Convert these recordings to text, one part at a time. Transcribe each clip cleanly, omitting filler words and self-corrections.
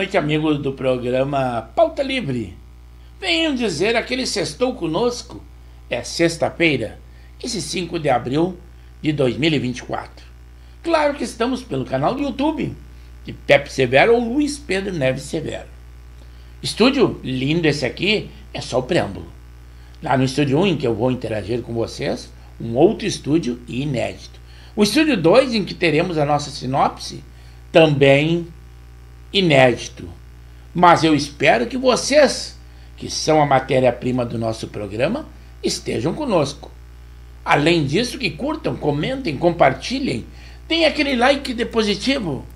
noite, amigos do programa Pauta Livre. Venham dizer aquele sextou conosco. É sexta-feira, esse 5 de abril de 2024. Claro que estamos pelo canal do YouTube de Pepe Severo ou Luiz Pedro Neves Severo. Estúdio lindo esse aqui, é só o preâmbulo. Lá no estúdio 1, em que eu vou interagir com vocês, um outro estúdio inédito. O estúdio 2, em que teremos a nossa sinopse, também inédito. Mas eu espero que vocês, que são a matéria-prima do nosso programa, estejam conosco. Além disso, que curtam, comentem, compartilhem, deem aquele like de positivo.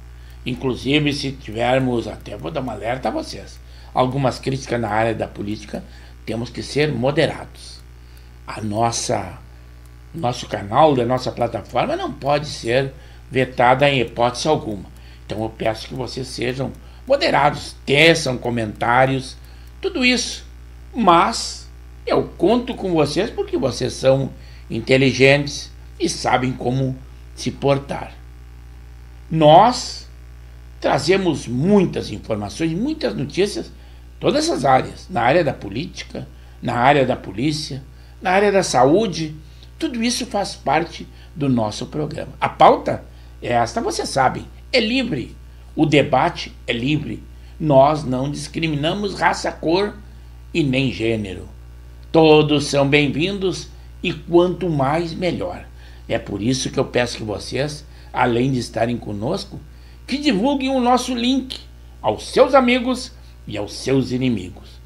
Inclusive, se tivermos, até vou dar uma alerta a vocês, algumas críticas na área da política, temos que ser moderados. Nosso canal, da nossa plataforma, não pode ser vetada em hipótese alguma. Então eu peço que vocês sejam moderados, teçam comentários, tudo isso. Mas eu conto com vocês porque vocês são inteligentes e sabem como se portar. Nós trazemos muitas informações, muitas notícias, todas essas áreas, na área da política, na área da polícia, na área da saúde, tudo isso faz parte do nosso programa. A pauta é esta, vocês sabem, é livre. O debate é livre. Nós não discriminamos raça, cor e nem gênero. Todos são bem-vindos e quanto mais, melhor. É por isso que eu peço que vocês, além de estarem conosco, que divulguem o nosso link aos seus amigos e aos seus inimigos.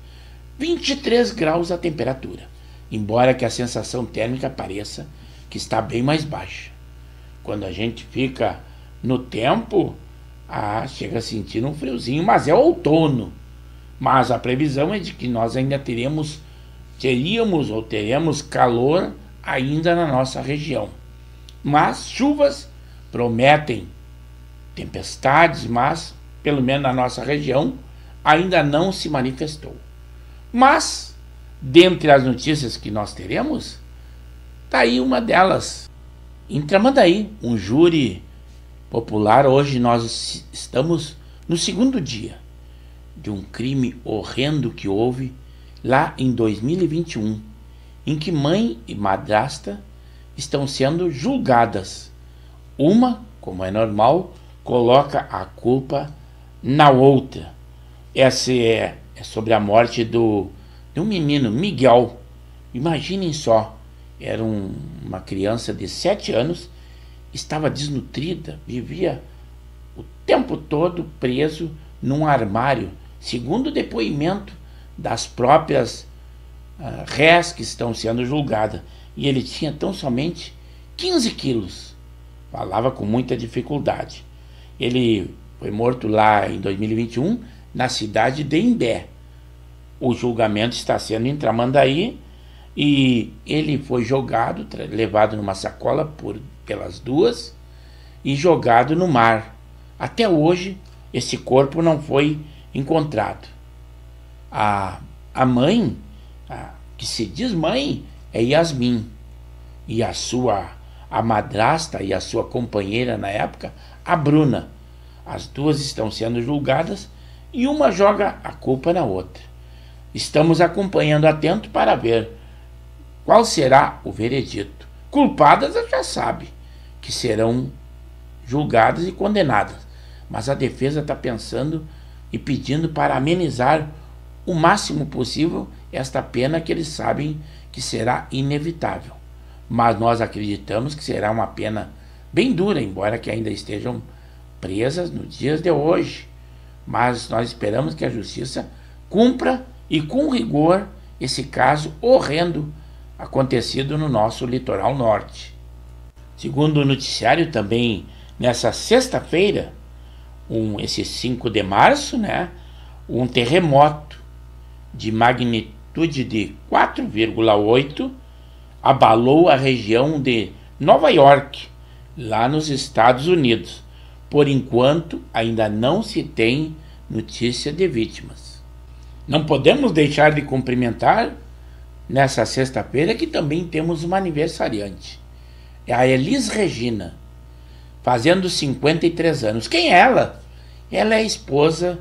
23 graus a temperatura, embora que a sensação térmica pareça que está bem mais baixa. Quando a gente fica no tempo, chega a sentir um friozinho, mas é outono. Mas a previsão é de que nós ainda teremos calor ainda na nossa região. Mas chuvas prometem tempestades, mas pelo menos na nossa região ainda não se manifestou. Mas, dentre as notícias que nós teremos, está aí uma delas. Em Tramandaí, um júri popular, hoje nós estamos no segundo dia de um crime horrendo que houve lá em 2021, em que mãe e madrasta estão sendo julgadas. Uma, como é normal, coloca a culpa na outra. Essa é sobre a morte de um menino, Miguel. Imaginem só, era uma criança de 7 anos, estava desnutrida, vivia o tempo todo preso num armário, segundo o depoimento das próprias rés que estão sendo julgadas. E ele tinha tão somente 15 quilos, falava com muita dificuldade. Ele foi morto lá em 2021, na cidade de Imbé. O julgamento está sendo em Tramandaí e ele foi jogado, levado numa sacola pelas duas e jogado no mar. Até hoje, esse corpo não foi encontrado. A mãe, que se diz mãe, é Yasmin. E a madrasta e a sua companheira na época, a Bruna. As duas estão sendo julgadas e uma joga a culpa na outra. Estamos acompanhando atento para ver qual será o veredito. Culpadas já sabe que serão julgadas e condenadas, mas a defesa está pensando e pedindo para amenizar o máximo possível esta pena que eles sabem que será inevitável. Mas nós acreditamos que será uma pena bem dura, embora que ainda estejam presas nos dias de hoje. Mas nós esperamos que a justiça cumpra e com rigor esse caso horrendo acontecido no nosso litoral norte. Segundo o noticiário, também nessa sexta-feira, esse 5 de março, um terremoto de magnitude de 4,8 abalou a região de Nova York, lá nos Estados Unidos. Por enquanto, ainda não se tem notícia de vítimas. Não podemos deixar de cumprimentar nessa sexta-feira que também temos uma aniversariante. É a Elis Regina, fazendo 53 anos. Quem é ela? Ela é a esposa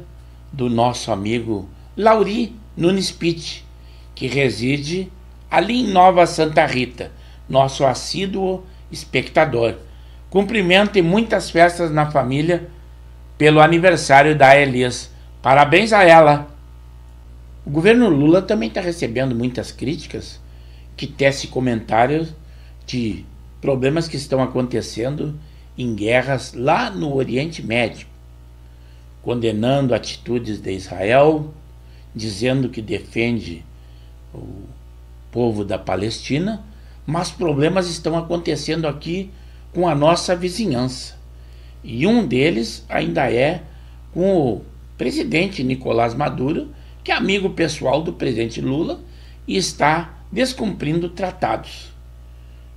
do nosso amigo Lauri Nunes Pitt, que reside ali em Nova Santa Rita, nosso assíduo espectador. Cumprimento e muitas festas na família pelo aniversário da Elis. Parabéns a ela. O governo Lula também está recebendo muitas críticas, que tece comentários de problemas que estão acontecendo em guerras lá no Oriente Médio, condenando atitudes de Israel, dizendo que defende o povo da Palestina, mas problemas estão acontecendo aqui com a nossa vizinhança. E um deles ainda é com o presidente Nicolás Maduro, que é amigo pessoal do presidente Lula e está descumprindo tratados.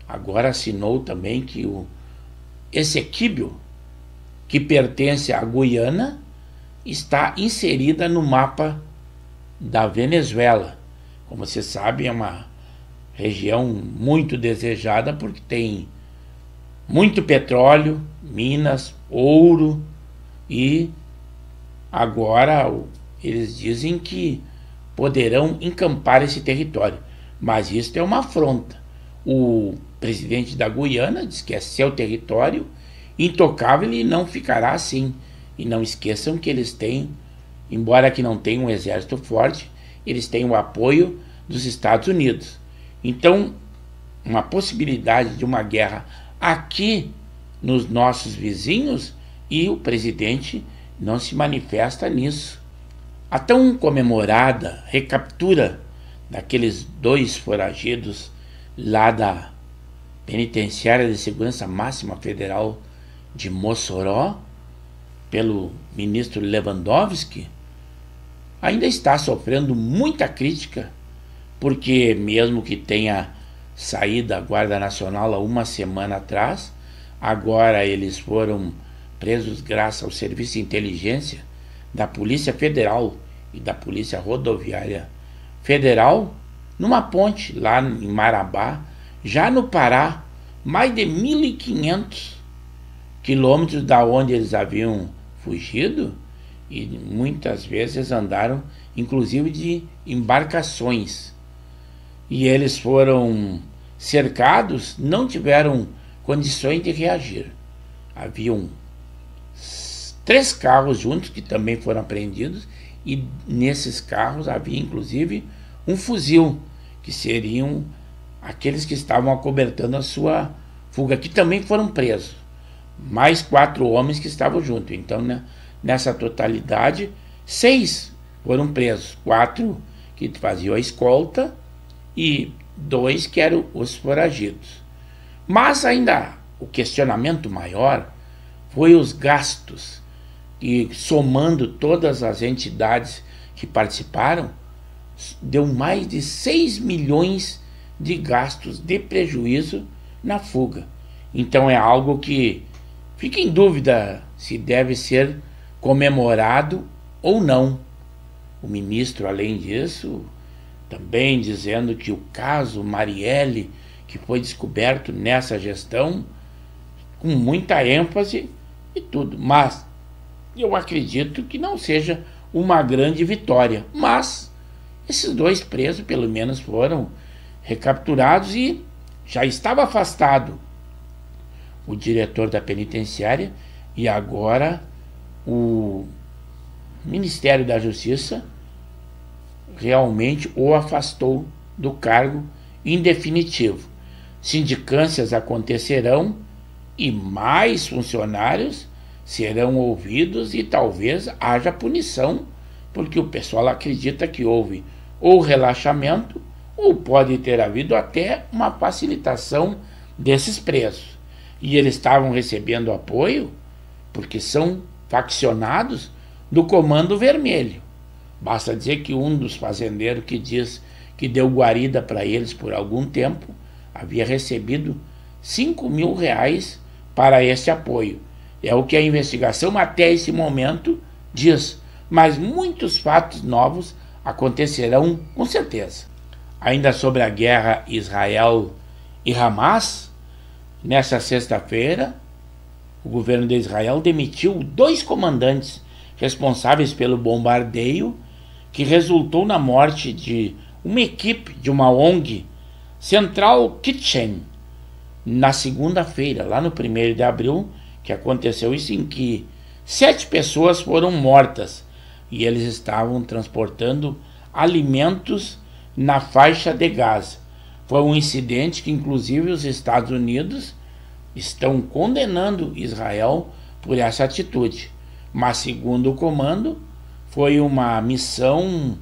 Agora assinou também que o Essequibo, que pertence à Guiana, está inserida no mapa da Venezuela. Como você sabe, é uma região muito desejada porque tem muito petróleo, minas, ouro, e agora eles dizem que poderão encampar esse território. Mas isso é uma afronta. O presidente da Guiana diz que é seu território, intocável, e não ficará assim. E não esqueçam que eles têm, embora que não tenham um exército forte, eles têm o apoio dos Estados Unidos. Então, uma possibilidade de uma guerra aqui nos nossos vizinhos, e o presidente não se manifesta nisso. A tão comemorada recaptura daqueles 2 foragidos lá da Penitenciária de Segurança Máxima Federal de Mossoró, pelo ministro Lewandowski, ainda está sofrendo muita crítica, porque mesmo que tenha saído da Guarda Nacional há uma semana atrás, agora eles foram presos graças ao Serviço de Inteligência da Polícia Federal e da Polícia Rodoviária Federal, numa ponte lá em Marabá, já no Pará, mais de 1.500 quilômetros da onde eles haviam fugido, e muitas vezes andaram inclusive de embarcações. E eles foram cercados, não tiveram condições de reagir. Haviam 3 carros juntos que também foram apreendidos, e nesses carros havia inclusive um fuzil, que seriam aqueles que estavam acobertando a sua fuga, que também foram presos. Mais 4 homens que estavam juntos. Então, né, nessa totalidade, 6 foram presos. 4 que faziam a escolta e 2 que eram os foragidos. Mas ainda o questionamento maior foi os gastos, e somando todas as entidades que participaram, deu mais de 6 milhões de gastos de prejuízo na fuga. Então é algo que fica em dúvida se deve ser comemorado ou não. O ministro, além disso, também dizendo que o caso Marielle, que foi descoberto nessa gestão, com muita ênfase e tudo, mas eu acredito que não seja uma grande vitória. Mas esses 2 presos pelo menos foram recapturados, e já estava afastado o diretor da penitenciária, e agora o Ministério da Justiça realmente o afastou do cargo em definitivo. Sindicâncias acontecerão e mais funcionários serão ouvidos, e talvez haja punição, porque o pessoal acredita que houve ou relaxamento, ou pode ter havido até uma facilitação desses presos. E eles estavam recebendo apoio porque são faccionados do Comando Vermelho. Basta dizer que um dos fazendeiros que diz que deu guarida para eles por algum tempo havia recebido R$5.000 para esse apoio. É o que a investigação até esse momento diz, mas muitos fatos novos acontecerão com certeza. Ainda sobre a guerra Israel e Hamas, nessa sexta-feira, o governo de Israel demitiu 2 comandantes responsáveis pelo bombardeio que resultou na morte de uma equipe de uma ONG, Central Kitchen, na segunda-feira, lá no 1º de abril, que aconteceu isso, em que 7 pessoas foram mortas e eles estavam transportando alimentos na faixa de Gaza. Foi um incidente que, inclusive, os Estados Unidos estão condenando Israel por essa atitude. Mas, segundo o comando, foi uma missão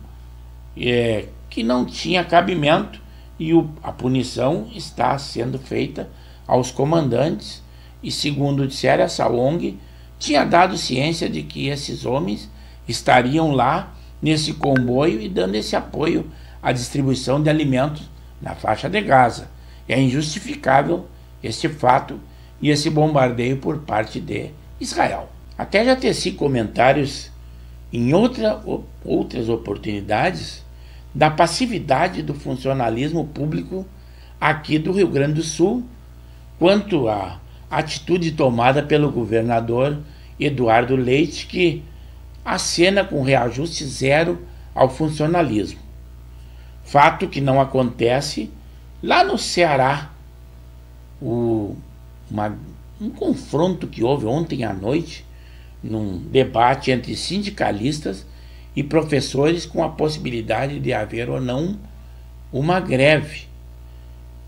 que não tinha cabimento e a punição está sendo feita aos comandantes. E, segundo disseram, essa ONG tinha dado ciência de que esses homens estariam lá nesse comboio e dando esse apoio à distribuição de alimentos na faixa de Gaza. É injustificável esse fato e esse bombardeio por parte de Israel. Até já teci comentários em outras oportunidades da passividade do funcionalismo público aqui do Rio Grande do Sul quanto à atitude tomada pelo governador Eduardo Leite, que acena com reajuste zero ao funcionalismo. Fato que não acontece lá no Ceará. Um confronto que houve ontem à noite, num debate entre sindicalistas e professores, com a possibilidade de haver ou não uma greve.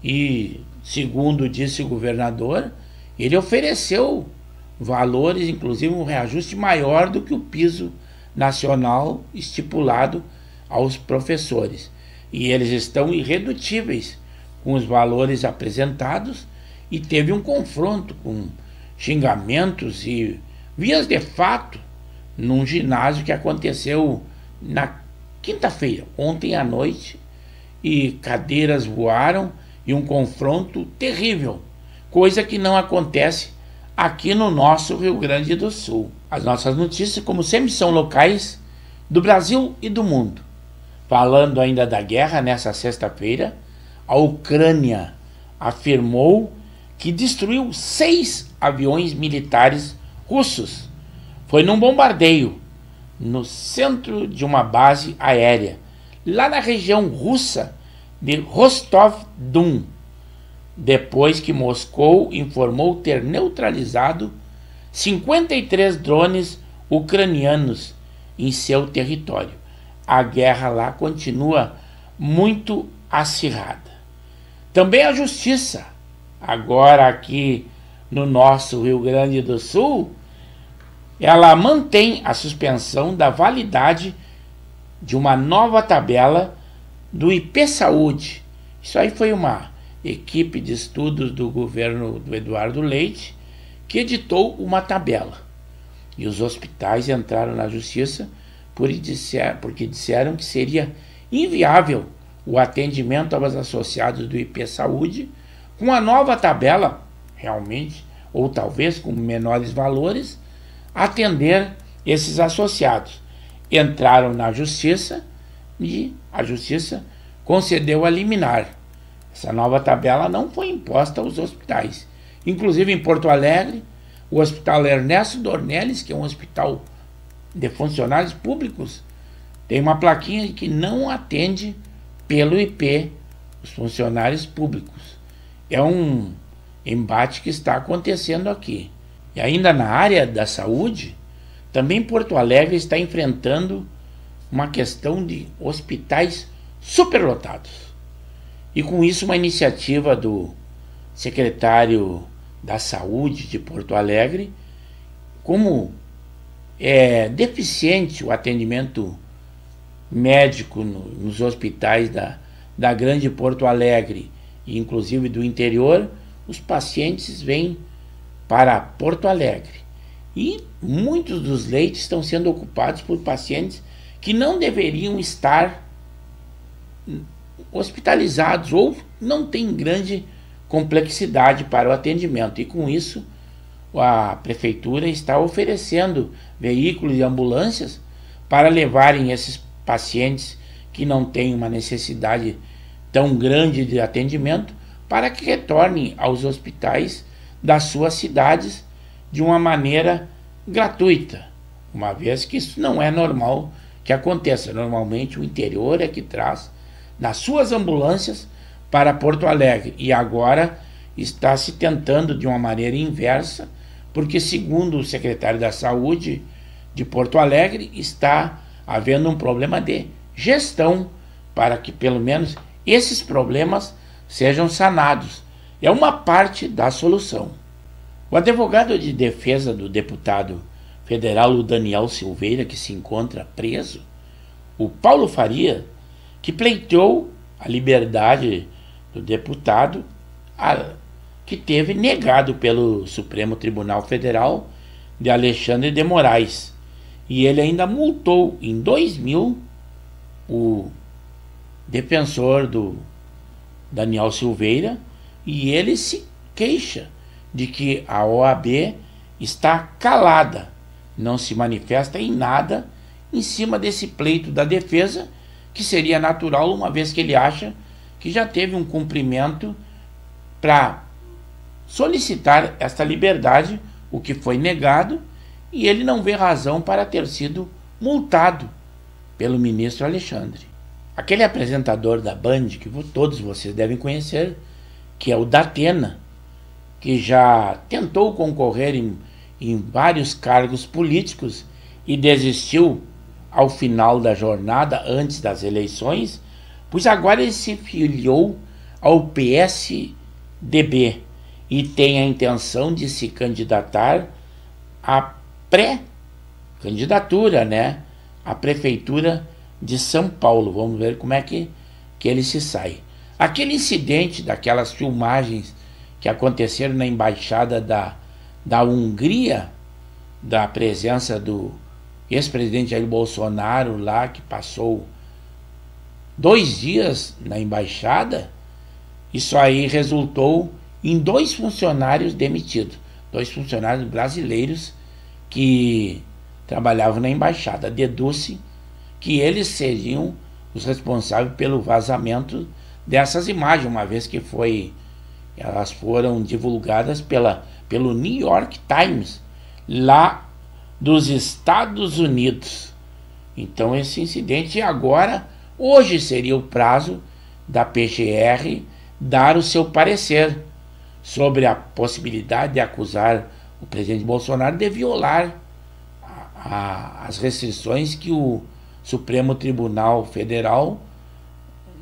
E, segundo disse o governador, ele ofereceu valores, inclusive um reajuste maior do que o piso nacional estipulado aos professores. E eles estão irredutíveis com os valores apresentados, e teve um confronto com xingamentos e vias de fato num ginásio que aconteceu na quinta-feira, ontem à noite, e cadeiras voaram e um confronto terrível, coisa que não acontece aqui no nosso Rio Grande do Sul. As nossas notícias, como sempre, são locais do Brasil e do mundo. Falando ainda da guerra, nessa sexta-feira, a Ucrânia afirmou que destruiu 6 aviões militares russos. Foi num bombardeio no centro de uma base aérea, lá na região russa de Rostov-Don, depois que Moscou informou ter neutralizado 53 drones ucranianos em seu território. A guerra lá continua muito acirrada. Também a justiça, agora aqui no nosso Rio Grande do Sul, ela mantém a suspensão da validade de uma nova tabela do IP Saúde. Isso aí foi uma equipe de estudos do governo do Eduardo Leite que editou uma tabela. E os hospitais entraram na justiça porque disseram que seria inviável o atendimento aos associados do IP Saúde com a nova tabela, realmente, ou talvez com menores valores, atender esses associados. Entraram na justiça e a justiça concedeu a liminar. Essa nova tabela não foi imposta aos hospitais. Inclusive em Porto Alegre, o Hospital Ernesto Dornelles, que é um hospital de funcionários públicos, tem uma plaquinha que não atende pelo IP os funcionários públicos. É um embate que está acontecendo aqui. E ainda na área da saúde, também Porto Alegre está enfrentando uma questão de hospitais superlotados. E com isso uma iniciativa do secretário da Saúde de Porto Alegre, como é deficiente o atendimento médico nos hospitais da grande Porto Alegre, e inclusive do interior, os pacientes vêm para Porto Alegre. E muitos dos leitos estão sendo ocupados por pacientes que não deveriam estar hospitalizados ou não têm grande complexidade para o atendimento. E com isso, a prefeitura está oferecendo veículos e ambulâncias para levarem esses pacientes que não têm uma necessidade tão grande de atendimento para que retornem aos hospitais das suas cidades de uma maneira gratuita, uma vez que isso não é normal que aconteça. Normalmente o interior é que traz nas suas ambulâncias para Porto Alegre, e agora está se tentando de uma maneira inversa, porque segundo o secretário da Saúde de Porto Alegre, está havendo um problema de gestão para que pelo menos esses problemas sejam sanados. É uma parte da solução. O advogado de defesa do deputado federal, o Daniel Silveira, que se encontra preso, o Paulo Faria, que pleiteou a liberdade do deputado, que teve negado pelo Supremo Tribunal Federal de Alexandre de Moraes. E ele ainda multou em 2.000 o defensor do Daniel Silveira, e ele se queixa de que a OAB está calada, não se manifesta em nada em cima desse pleito da defesa, que seria natural, uma vez que ele acha que já teve um cumprimento para solicitar esta liberdade, o que foi negado, e ele não vê razão para ter sido multado pelo ministro Alexandre. Aquele apresentador da Band, que todos vocês devem conhecer, que é o Datena, que já tentou concorrer em vários cargos políticos e desistiu ao final da jornada, antes das eleições, pois agora ele se filiou ao PSDB e tem a intenção de se candidatar à pré-candidatura, né, à Prefeitura de São Paulo. Vamos ver como é que ele se sai. Aquele incidente daquelas filmagens que aconteceram na embaixada da Hungria, da presença do ex-presidente Jair Bolsonaro lá, que passou 2 dias na embaixada, isso aí resultou em 2 funcionários demitidos, 2 funcionários brasileiros que trabalhavam na embaixada. Deduz-se que eles seriam os responsáveis pelo vazamento dessas imagens, uma vez que elas foram divulgadas pelo New York Times, lá dos Estados Unidos. Então esse incidente agora, hoje seria o prazo da PGR dar o seu parecer sobre a possibilidade de acusar o presidente Bolsonaro de violar as restrições que o Supremo Tribunal Federal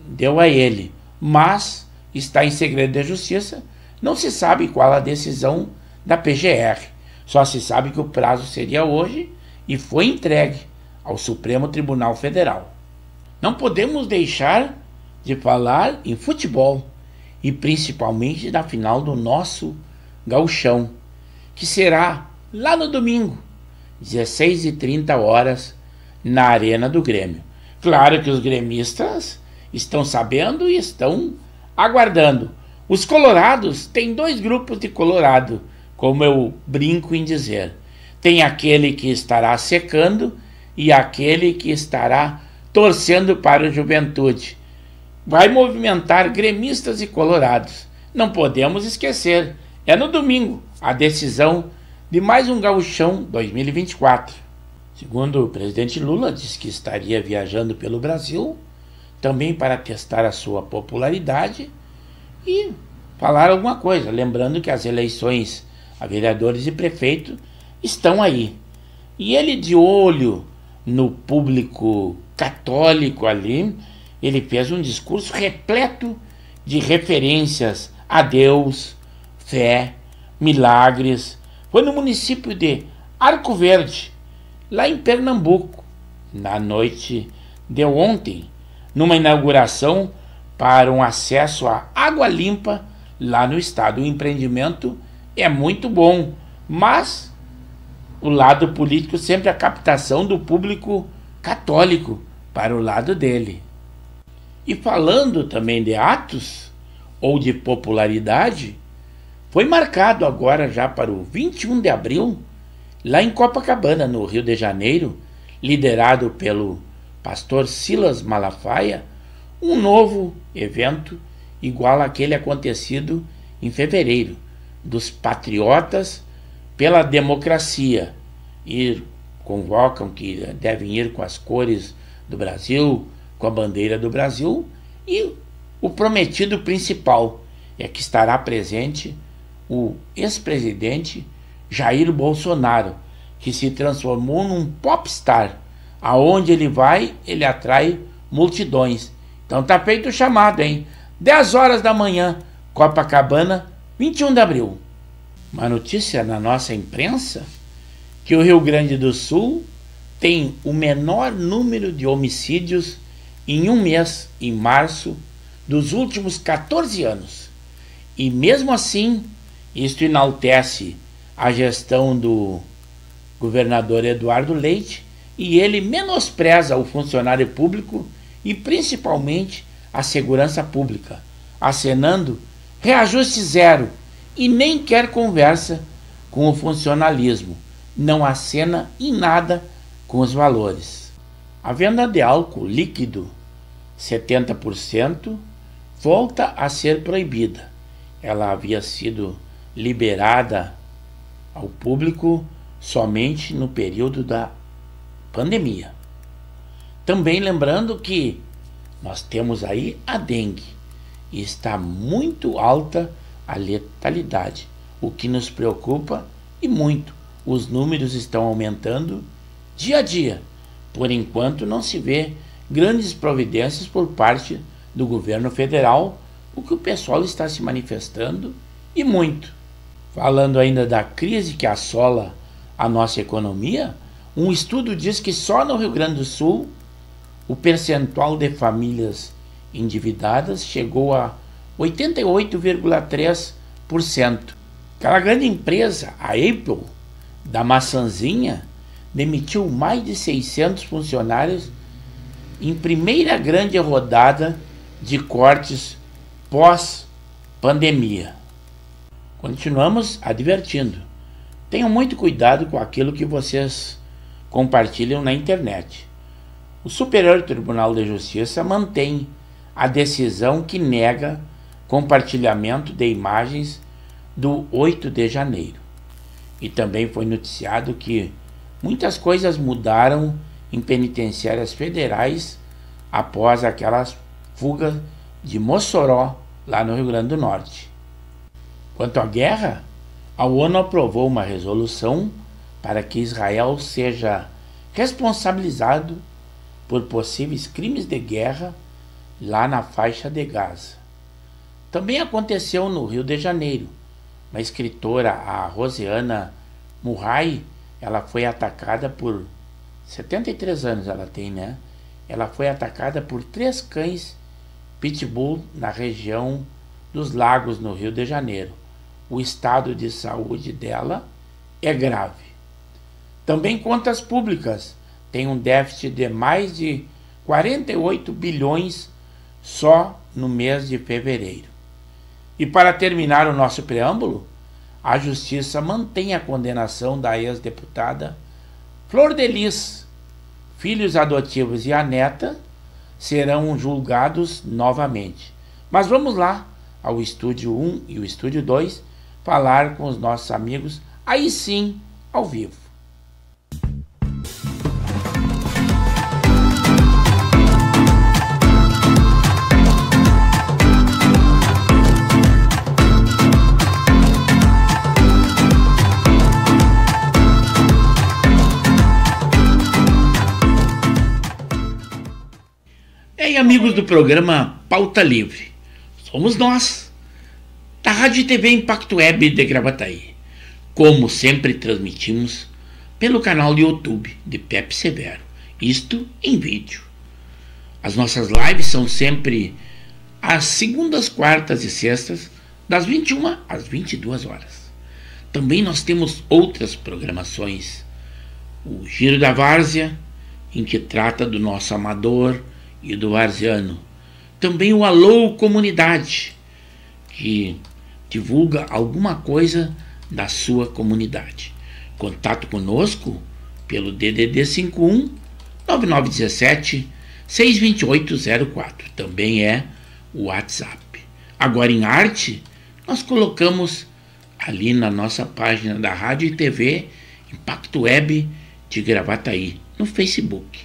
deu a ele. Mas está em segredo de justiça, não se sabe qual a decisão da PGR. Só se sabe que o prazo seria hoje e foi entregue ao Supremo Tribunal Federal. Não podemos deixar de falar em futebol, e principalmente da final do nosso Gauchão, que será lá no domingo, 16h30, na Arena do Grêmio. Claro que os gremistas estão sabendo e estão aguardando. Os colorados têm 2 grupos de colorado, como eu brinco em dizer. Tem aquele que estará secando e aquele que estará torcendo para o Juventude. Vai movimentar gremistas e colorados. Não podemos esquecer, é no domingo a decisão de mais um Gauchão 2024. Segundo o presidente Lula, disse que estaria viajando pelo Brasil também para testar a sua popularidade e falar alguma coisa, lembrando que as eleições a vereadores e prefeito estão aí. E ele, de olho no público católico ali, ele fez um discurso repleto de referências a Deus, fé, milagres. Foi no município de Arco Verde, lá em Pernambuco, na noite de ontem, numa inauguração para um acesso à água limpa lá no estado. O empreendimento é muito bom, mas o lado político, sempre a captação do público católico para o lado dele. E falando também de atos ou de popularidade, foi marcado agora já para o 21 de abril, lá em Copacabana, no Rio de Janeiro, liderado pelo pastor Silas Malafaia, um novo evento igual àquele acontecido em fevereiro, dos Patriotas pela Democracia, e convocam que devem ir com as cores do Brasil, com a bandeira do Brasil, e o prometido principal é que estará presente o ex-presidente Jair Bolsonaro, que se transformou num popstar. Aonde ele vai, ele atrai multidões. Então tá feito o chamado, hein? 10 horas da manhã, Copacabana, 21 de abril. Uma notícia na nossa imprensa, que o Rio Grande do Sul tem o menor número de homicídios em um mês, em março, dos últimos 14 anos. E mesmo assim, isto enaltece a gestão do governador Eduardo Leite, e ele menospreza o funcionário público e principalmente a segurança pública, acenando reajuste zero e nem quer conversa com o funcionalismo, não acena em nada com os valores. A venda de álcool líquido 70% volta a ser proibida. Ela havia sido liberada ao público somente no período da pandemia. Também lembrando que nós temos aí a dengue e está muito alta a letalidade, o que nos preocupa e muito. Os números estão aumentando dia a dia. Por enquanto não se vê grandes providências por parte do governo federal, o que o pessoal está se manifestando e muito. Falando ainda da crise que assola a nossa economia, um estudo diz que só no Rio Grande do Sul o percentual de famílias endividadas chegou a 88,3%. Aquela grande empresa, a Apple, da maçãzinha, demitiu mais de 600 funcionários em primeira grande rodada de cortes pós-pandemia. Continuamos advertindo. Tenham muito cuidado com aquilo que vocês compartilham na internet. O Superior Tribunal de Justiça mantém a decisão que nega compartilhamento de imagens do 8 de janeiro. E também foi noticiado que muitas coisas mudaram em penitenciárias federais após aquela fuga de Mossoró, lá no Rio Grande do Norte. Quanto à guerra, a ONU aprovou uma resolução para que Israel seja responsabilizado por possíveis crimes de guerra lá na faixa de Gaza. Também aconteceu no Rio de Janeiro. Uma escritora, a Rosiana Murray, ela foi atacada por 73 anos ela tem, né? Ela foi atacada por 3 cães pitbull na região dos Lagos, no Rio de Janeiro. O estado de saúde dela é grave. Também contas públicas têm um déficit de mais de 48 bilhões só no mês de fevereiro. E para terminar o nosso preâmbulo, a Justiça mantém a condenação da ex-deputada Flor de Lis. Filhos adotivos e a neta serão julgados novamente. Mas vamos lá ao Estúdio 1 e o Estúdio 2 falar com os nossos amigos, aí sim, ao vivo. E aí, amigos do programa Pauta Livre, somos nós, da Rádio e TV Impacto Web de Gravataí. Como sempre, transmitimos pelo canal do YouTube de Pepe Severo, isto em vídeo. As nossas lives são sempre às segundas, quartas e sextas, das 21 às 22 horas. Também nós temos outras programações. O Giro da Várzea, em que trata do nosso amador e do varziano. Também o Alô Comunidade, que divulga alguma coisa da sua comunidade. Contato conosco pelo DDD 51 9917 62804. Também é o WhatsApp. Agora em arte, nós colocamos ali na nossa página da Rádio e TV Impacto Web de Gravataí, no Facebook.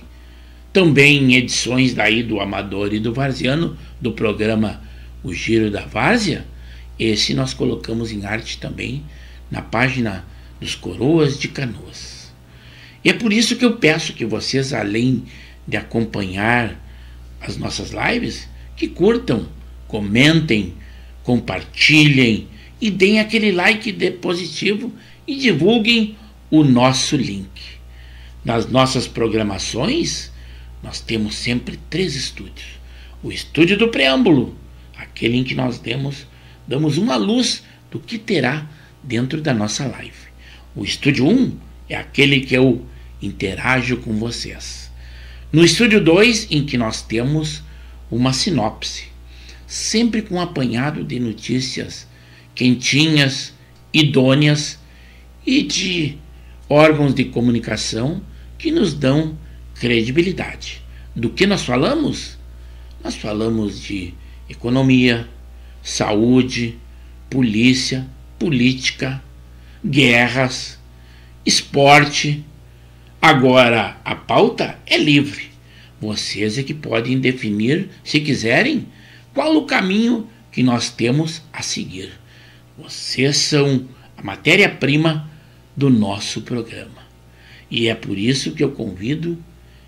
Também em edições daí do Amador e do Varziano, do programa O Giro da Várzea, esse nós colocamos em arte também na página dos Coroas de Canoas. E é por isso que eu peço que vocês, além de acompanhar as nossas lives, que curtam, comentem, compartilhem e deem aquele like positivo e divulguem o nosso link. Nas nossas programações, nós temos sempre 3 estúdios. O estúdio do preâmbulo, aquele em que nós damos uma luz do que terá dentro da nossa live. O estúdio 1 é aquele que eu interajo com vocês. No estúdio 2, em que nós temos uma sinopse, sempre com um apanhado de notícias quentinhas, idôneas e de órgãos de comunicação que nos dão credibilidade. Do que nós falamos? Nós falamos de economia, saúde, polícia, política, guerras, esporte. Agora, a pauta é livre. Vocês é que podem definir, se quiserem, qual o caminho que nós temos a seguir. Vocês são a matéria-prima do nosso programa. E é por isso que eu convido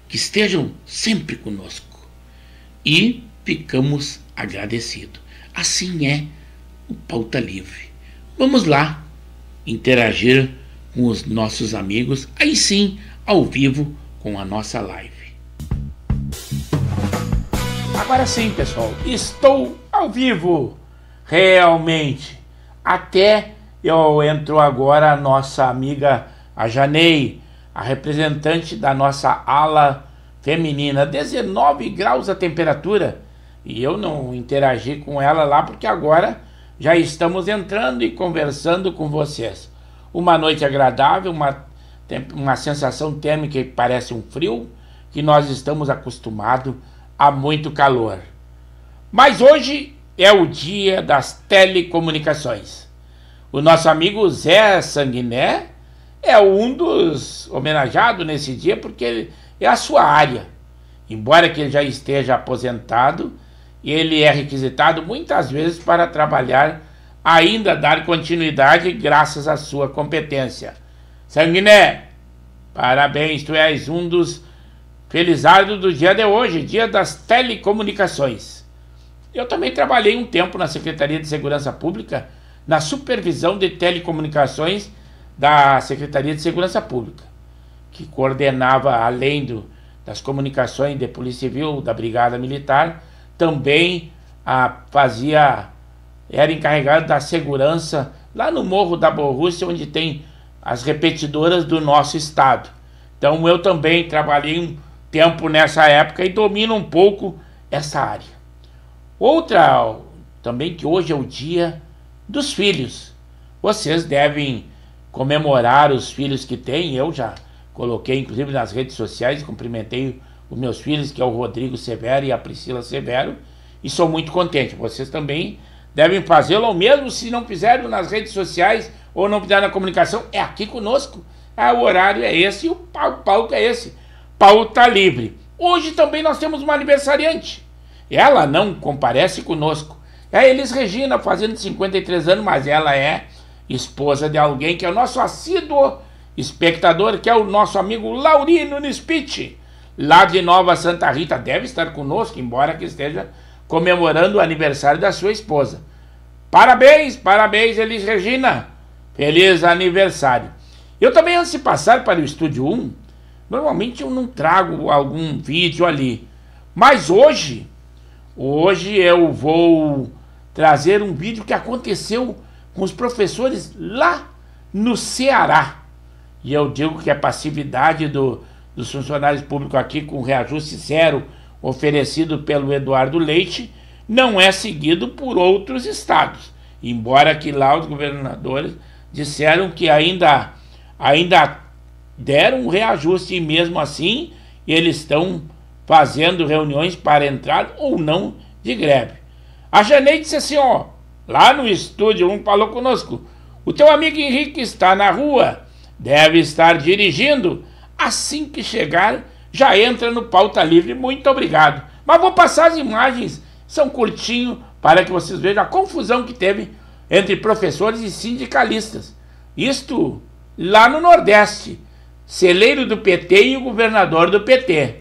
que estejam sempre conosco. E ficamos agradecidos. Assim é o Pauta Livre. Vamos lá interagir com os nossos amigos, aí sim, ao vivo, com a nossa live. Agora sim, pessoal, estou ao vivo, realmente. Até entrou agora a nossa amiga, a Janei, a representante da nossa ala feminina, 19 graus a temperatura, e eu não interagi com ela lá porque agora já estamos entrando e conversando com vocês. Uma noite agradável, uma sensação térmica que parece um frio, que nós estamos acostumados a muito calor. Mas hoje é o dia das telecomunicações. O nosso amigo Zé Sanguiné é um dos homenageados nesse dia porque é a sua área. Embora que ele já esteja aposentado, ele é requisitado muitas vezes para trabalhar, ainda dar continuidade graças à sua competência. Sanguiné, parabéns, tu és um dos felizardos do dia de hoje, dia das telecomunicações. Eu também trabalhei um tempo na Secretaria de Segurança Pública, na supervisão de telecomunicações da Secretaria de Segurança Pública, que coordenava, além das comunicações de Polícia Civil, da Brigada Militar, também era encarregado da segurança lá no Morro da Borrússia, onde tem as repetidoras do nosso estado. Então eu também trabalhei um tempo nessa época e domino um pouco essa área. Outra também, que hoje é o dia dos filhos. Vocês devem comemorar os filhos que têm. Eu já coloquei inclusive nas redes sociais, cumprimentei os meus filhos, que é o Rodrigo Severo e a Priscila Severo, e sou muito contente. Vocês também devem fazê-lo, ou mesmo se não fizeram nas redes sociais ou não fizeram na comunicação, é aqui conosco. O horário é esse e o palco é esse. Pauta Livre. Hoje também nós temos uma aniversariante. Ela não comparece conosco. É a Elis Regina, fazendo 53 anos, mas ela é esposa de alguém que é o nosso assíduo espectador, que é o nosso amigo Laurino Nispiti, lá de Nova Santa Rita. Deve estar conosco, embora que esteja comemorando o aniversário da sua esposa. Parabéns, parabéns, Elis Regina. Feliz aniversário. Eu também, antes de passar para o Estúdio 1, normalmente eu não trago algum vídeo ali. Mas hoje eu vou trazer um vídeo que aconteceu com os professores lá no Ceará. E eu digo que a passividade dos funcionários públicos aqui, com reajuste zero oferecido pelo Eduardo Leite, não é seguido por outros estados. Embora que lá os governadores disseram que ainda deram um reajuste, e mesmo assim eles estão fazendo reuniões para entrar ou não de greve. A Janei disse assim, lá no Estúdio 1, falou conosco: o teu amigo Henrique está na rua, deve estar dirigindo, a assim que chegar, já entra no Pauta Livre. Muito obrigado. Mas vou passar as imagens, são curtinho, para que vocês vejam a confusão que teve entre professores e sindicalistas. Isto lá no Nordeste, celeiro do PT e o governador do PT.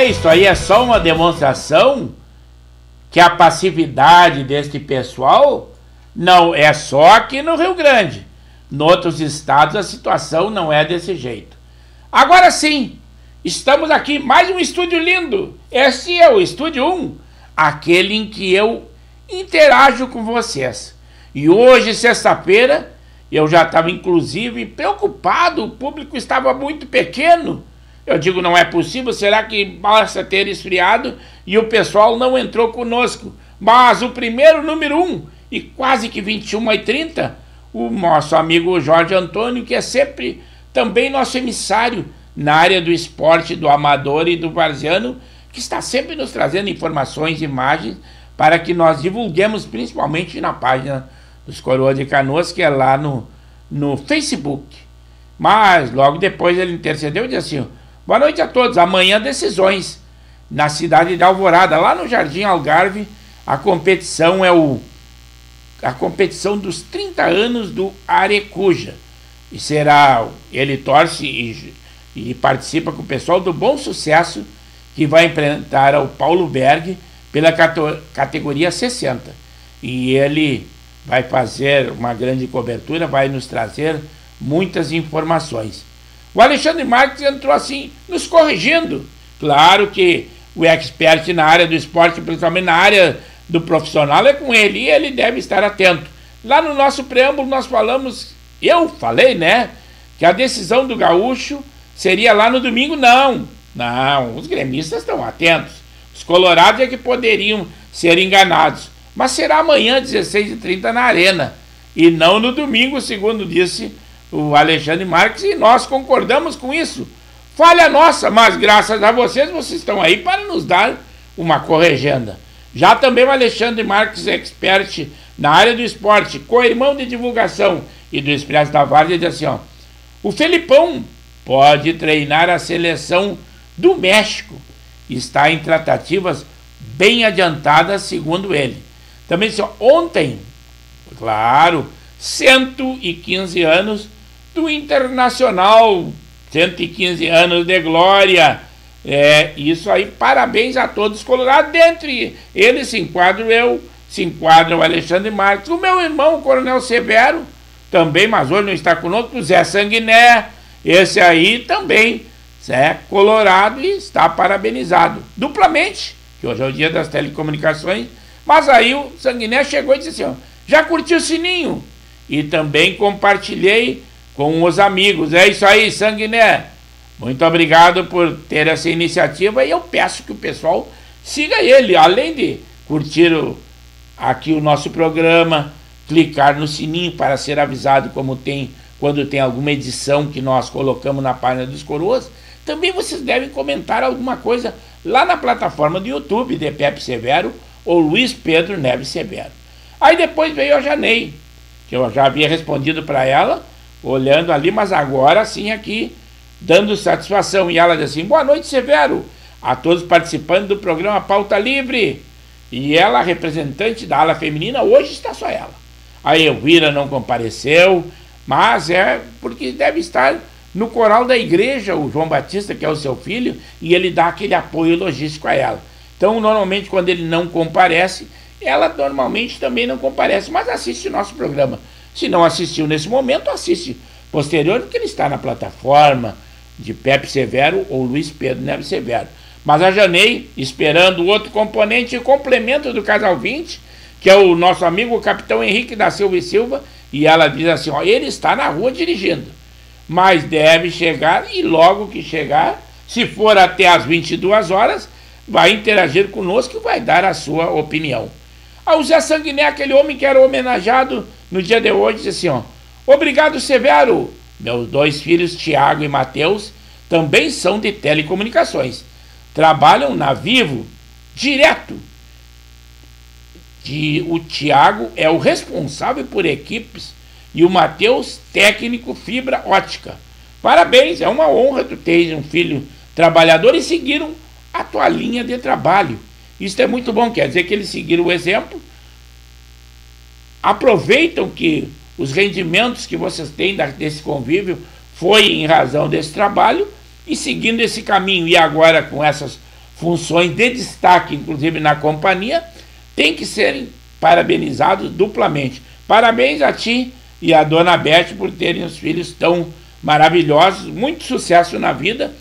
Isso aí é só uma demonstração que a passividade deste pessoal não é só aqui no Rio Grande. Em outros estados a situação não é desse jeito. Agora sim, estamos aqui, mais um estúdio lindo. Este é o Estúdio 1, aquele em que eu interajo com vocês. E hoje, sexta-feira, eu já estava inclusive preocupado, o público estava muito pequeno. Eu digo, não é possível, será que basta ter esfriado e o pessoal não entrou conosco? Mas o primeiro número 1, e quase que 21h30, o nosso amigo Jorge Antônio, que é sempre também nosso emissário na área do esporte, do amador e do varziano, que está sempre nos trazendo informações e imagens para que nós divulguemos, principalmente na página dos Coroas de Canoas, que é lá no Facebook. Mas logo depois ele intercedeu e disse assim: boa noite a todos, amanhã decisões na cidade de Alvorada, lá no Jardim Algarve. A competição é a competição dos 30 anos do Arecuja, e ele torce e participa com o pessoal do Bom Sucesso, que vai enfrentar o Paulo Berg pela categoria 60, e ele vai fazer uma grande cobertura, vai nos trazer muitas informações. O Alexandre Marques entrou assim, nos corrigindo. Claro que o expert na área do esporte, principalmente na área do profissional, é com ele, e ele deve estar atento. Lá no nosso preâmbulo nós eu falei, né, que a decisão do Gaúcho seria lá no domingo. Não, os gremistas estão atentos. Os colorados é que poderiam ser enganados. Mas será amanhã, 16h30, na Arena, e não no domingo, segundo disse o Alexandre Marques, e nós concordamos com isso. Falha nossa, mas graças a vocês estão aí para nos dar uma corregenda. Já também o Alexandre Marques, expert na área do esporte, co-irmão de divulgação e do Expresso da Várzea, diz assim, ó: o Felipão pode treinar a seleção do México. Está em tratativas bem adiantadas, segundo ele. Também disse, ó, ontem, claro, 115 anos do Internacional, 115 anos de glória. Isso aí, parabéns a todos os colorados. Dentre eles se enquadra o Alexandre Marques, o meu irmão, o Coronel Severo, também, mas hoje não está conosco, o Zé Sanguiné, esse aí também, Zé colorado, e está parabenizado duplamente, que hoje é o dia das telecomunicações. Mas aí o Sanguiné chegou e disse assim, ó, já curti o sininho? E também compartilhei com os amigos. É isso aí, Sanguiné. Muito obrigado por ter essa iniciativa, e eu peço que o pessoal siga ele, além de curtir aqui o nosso programa, clicar no sininho para ser avisado quando tem alguma edição que nós colocamos na página dos Coroas. Também vocês devem comentar alguma coisa lá na plataforma do YouTube de Pepe Severo ou Luiz Pedro Neves Severo. Aí depois veio a Janei, que eu já havia respondido para ela, olhando ali, mas agora sim aqui, dando satisfação. E ela diz assim, boa noite, Severo, a todos participantes do programa Pauta Livre. E ela, representante da ala feminina, hoje está só ela. A Elvira não compareceu, mas é porque deve estar no coral da igreja, o João Batista, que é o seu filho, e ele dá aquele apoio logístico a ela. Então, normalmente, quando ele não comparece, ela normalmente também não comparece, mas assiste o nosso programa. Se não assistiu nesse momento, assiste posterior, porque ele está na plataforma de Pepe Severo ou Luiz Pedro Neves Severo. Mas a Janei, esperando o outro componente e complemento do casal 20, que é o nosso amigo o capitão Henrique da Silva e Silva, e ela diz assim, ó, ele está na rua dirigindo, mas deve chegar, e logo que chegar, se for até às 22 horas, vai interagir conosco e vai dar a sua opinião. O Zé Sanguiné, aquele homem que era homenageado no dia de hoje, disse assim, ó, obrigado, Severo. Meus 2 filhos, Tiago e Mateus, também são de telecomunicações. Trabalham na Vivo direto. O Tiago é o responsável por equipes e o Mateus, técnico fibra ótica. Parabéns, é uma honra tu teres um filho trabalhador e seguiram a tua linha de trabalho. Isso é muito bom, quer dizer que eles seguiram o exemplo, aproveitam que os rendimentos que vocês têm desse convívio foi em razão desse trabalho e seguindo esse caminho. E agora com essas funções de destaque, inclusive na companhia, tem que serem parabenizados duplamente. Parabéns a ti e a dona Beth por terem os filhos tão maravilhosos, muito sucesso na vida,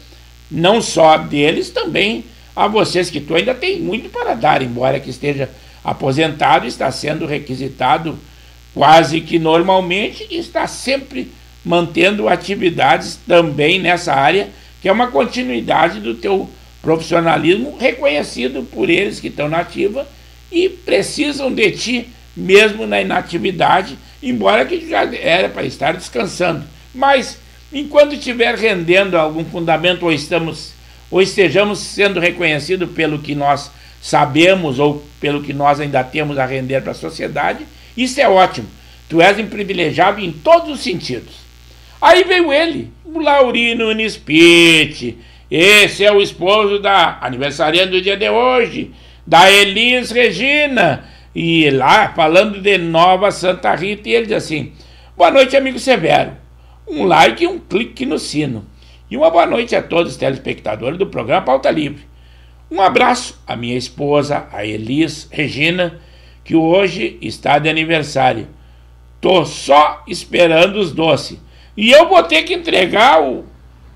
não só deles, também a vocês, que tu ainda tem muito para dar, embora que esteja aposentado, está sendo requisitado quase que normalmente e está sempre mantendo atividades também nessa área, que é uma continuidade do teu profissionalismo, reconhecido por eles que estão na ativa e precisam de ti mesmo na inatividade, embora que já era para estar descansando. Mas, enquanto estiver rendendo algum fundamento ou estejamos sendo reconhecidos pelo que nós sabemos ou pelo que nós ainda temos a render para a sociedade, isso é ótimo. Tu és um privilegiado em todos os sentidos. Aí veio ele, o Laurino Nispit. Esse é o esposo da aniversariante do dia de hoje, da Elis Regina. E lá, falando de Nova Santa Rita, e ele diz assim, boa noite, amigo Severo. Um like e um clique no sino. E uma boa noite a todos os telespectadores do programa Pauta Livre. Um abraço à minha esposa, a Elis Regina, que hoje está de aniversário. Tô só esperando os doces. E eu vou ter que entregar o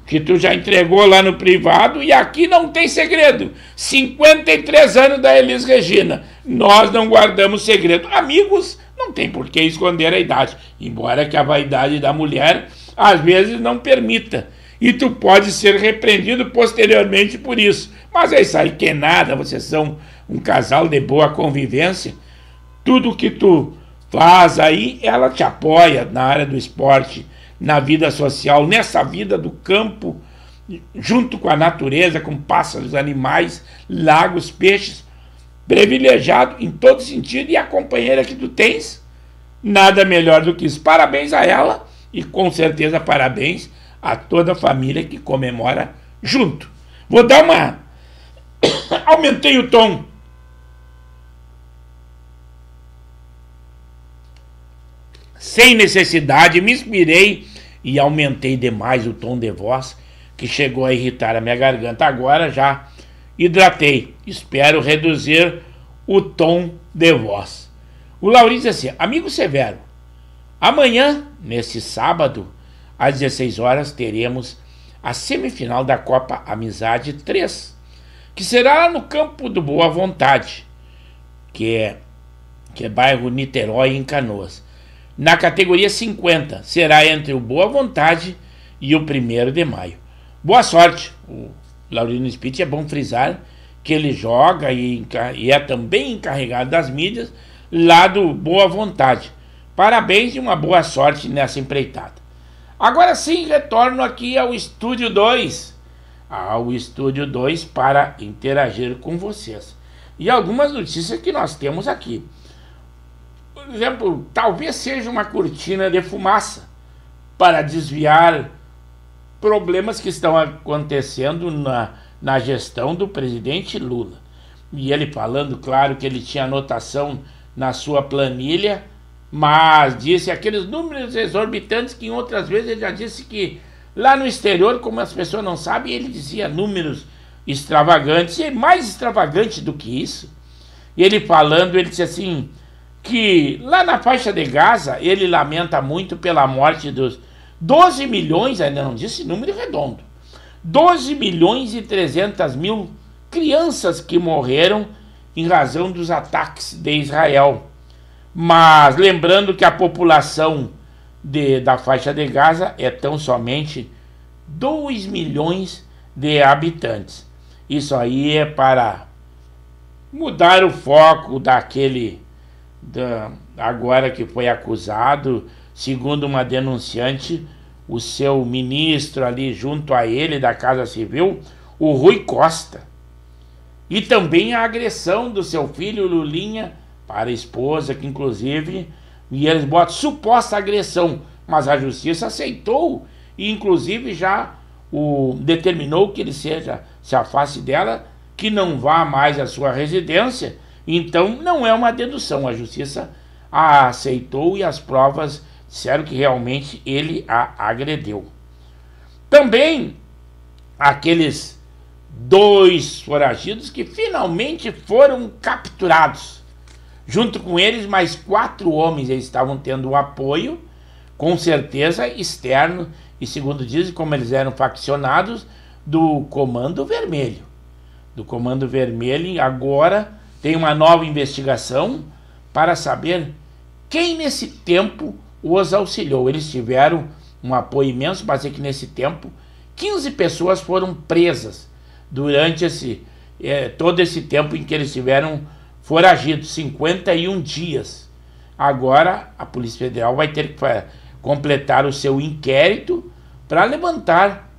que tu já entregou lá no privado, e aqui não tem segredo. 53 anos da Elis Regina. Nós não guardamos segredo. Amigos, não tem por que esconder a idade, embora que a vaidade da mulher às vezes não permita. E tu pode ser repreendido posteriormente por isso. Mas é isso aí que é nada, vocês são um casal de boa convivência. Tudo que tu faz aí, ela te apoia na área do esporte, na vida social, nessa vida do campo, junto com a natureza, com pássaros, animais, lagos, peixes, privilegiado em todo sentido, e a companheira que tu tens, nada melhor do que isso. Parabéns a ela e com certeza parabéns a toda a família que comemora junto. Vou dar uma... Aumentei o tom. Sem necessidade, me inspirei e aumentei demais o tom de voz, que chegou a irritar a minha garganta. Agora já hidratei. Espero reduzir o tom de voz. O Laurinho diz assim, amigo Severo, amanhã, nesse sábado, às 16 horas, teremos a semifinal da Copa Amizade 3, que será lá no campo do Boa Vontade, que é bairro Niterói, em Canoas. Na categoria 50, será entre o Boa Vontade e o 1º de maio. Boa sorte. O Laurino Spitz, é bom frisar que ele joga e é também encarregado das mídias lá do Boa Vontade. Parabéns e uma boa sorte nessa empreitada. Agora sim, retorno aqui ao Estúdio 2. Ao Estúdio 2 para interagir com vocês. E algumas notícias que nós temos aqui. Por exemplo, talvez seja uma cortina de fumaça para desviar problemas que estão acontecendo na gestão do presidente Lula. E ele falando, claro, que ele tinha anotação na sua planilha, mas disse aqueles números exorbitantes que em outras vezes ele já disse que lá no exterior, como as pessoas não sabem, ele dizia números extravagantes, e mais extravagante do que isso. E ele falando, ele disse assim, que lá na faixa de Gaza, ele lamenta muito pela morte 12 milhões, ainda não disse número redondo, 12 milhões e 300 mil crianças que morreram em razão dos ataques de Israel. Mas lembrando que a população da faixa de Gaza é tão somente 2 milhões de habitantes. Isso aí é para mudar o foco daquele agora que foi acusado, segundo uma denunciante, o seu ministro ali junto a ele da Casa Civil, o Rui Costa. E também a agressão do seu filho Lulinha para a esposa, que inclusive, e eles botam suposta agressão, mas a justiça aceitou e inclusive já determinou que ele se afaste dela, que não vá mais à sua residência. Então não é uma dedução, a justiça a aceitou e as provas disseram que realmente ele a agrediu. Também aqueles 2 foragidos que finalmente foram capturados. Junto com eles, mais 4 homens estavam tendo apoio, com certeza externo, e segundo dizem, como eles eram faccionados, do Comando Vermelho. Do Comando Vermelho, agora tem uma nova investigação para saber quem nesse tempo os auxiliou. Eles tiveram um apoio imenso, mas é que nesse tempo 15 pessoas foram presas durante todo esse tempo em que eles tiveram foragidos, 51 dias. Agora a Polícia Federal vai ter que completar o seu inquérito para levantar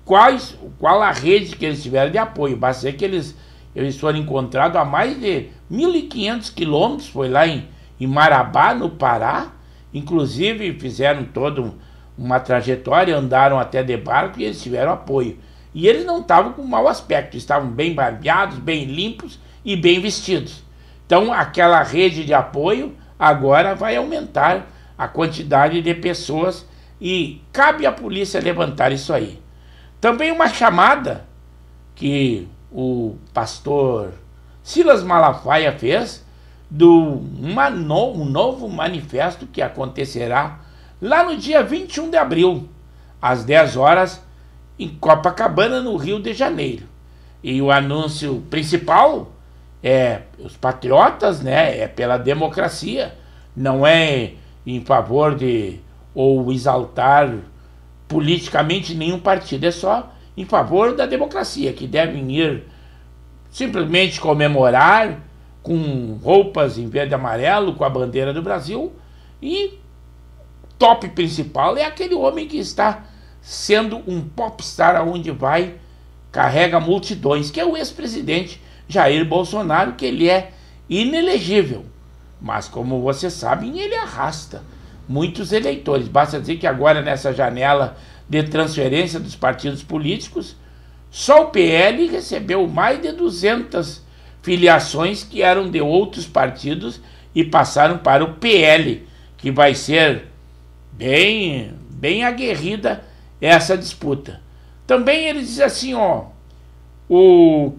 qual a rede que eles tiveram de apoio. Basta dizer que eles foram encontrados a mais de 1.500 quilômetros, foi lá em Marabá, no Pará. Inclusive fizeram toda uma trajetória, andaram até de barco e eles tiveram apoio. E eles não estavam com mau aspecto, estavam bem barbeados, bem limpos e bem vestidos. Então aquela rede de apoio agora vai aumentar a quantidade de pessoas e cabe à polícia levantar isso aí. Também uma chamada que o pastor Silas Malafaia fez um novo manifesto que acontecerá lá no dia 21 de abril, às 10 horas, em Copacabana, no Rio de Janeiro. E o anúncio principal é os patriotas, né? É pela democracia, não é em favor de ou exaltar politicamente nenhum partido, é só em favor da democracia, que devem ir simplesmente comemorar com roupas em verde e amarelo, com a bandeira do Brasil, e top principal é aquele homem que está sendo um popstar aonde vai, carrega multidões, que é o ex-presidente Jair Bolsonaro, que ele é inelegível, mas como vocês sabem, ele arrasta muitos eleitores. Basta dizer que agora nessa janela de transferência dos partidos políticos, só o PL recebeu mais de 200 filiações que eram de outros partidos e passaram para o PL, que vai ser bem aguerrida essa disputa. Também ele diz assim,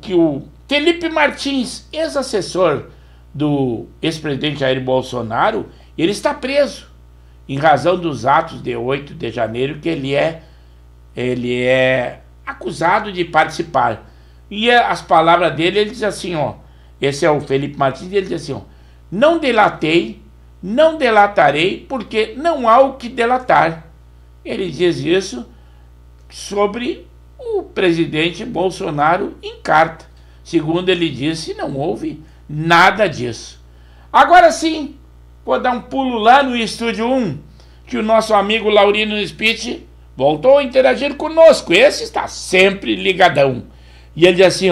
que o Felipe Martins, ex-assessor do ex-presidente Jair Bolsonaro, ele está preso em razão dos atos de 8 de janeiro que ele é acusado de participar. E as palavras dele, ele diz assim, esse é o Felipe Martins, ele diz assim, não delatei, não delatarei, porque não há o que delatar. Ele diz isso sobre o presidente Bolsonaro em carta. Segundo ele disse, não houve nada disso. Agora sim, vou dar um pulo lá no Estúdio 1, que o nosso amigo Laurino Spitz voltou a interagir conosco. Esse está sempre ligadão. E ele diz assim,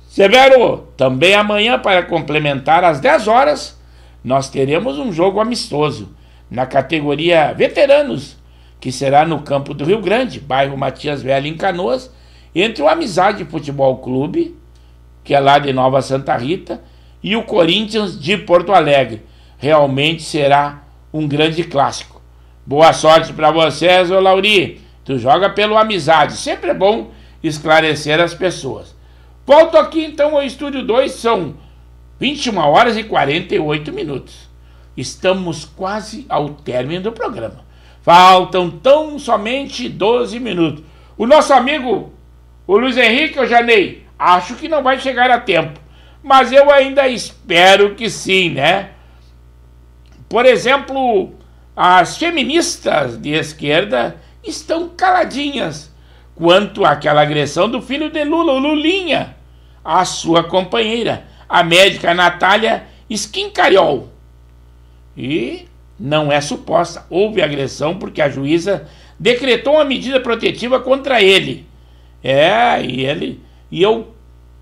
Severo, também amanhã, para complementar às 10 horas, nós teremos um jogo amistoso na categoria veteranos, que será no campo do Rio Grande, bairro Matias Velho, em Canoas, entre o Amizade Futebol Clube, que é lá de Nova Santa Rita, e o Corinthians de Porto Alegre. Realmente será um grande clássico. Boa sorte para vocês, ô Lauri. Tu joga pelo Amizade. Sempre é bom esclarecer as pessoas. Volto aqui então ao Estúdio 2, são 21 horas e 48 minutos. Estamos quase ao término do programa. Faltam tão somente 12 minutos. O nosso amigo, o Luiz Henrique Ojanei, acho que não vai chegar a tempo, mas eu ainda espero que sim, né? Por exemplo, as feministas de esquerda estão caladinhas quanto àquela agressão do filho de Lula, o Lulinha, à sua companheira, a médica Natália Schincariol. E não é suposta, houve agressão porque a juíza decretou uma medida protetiva contra ele.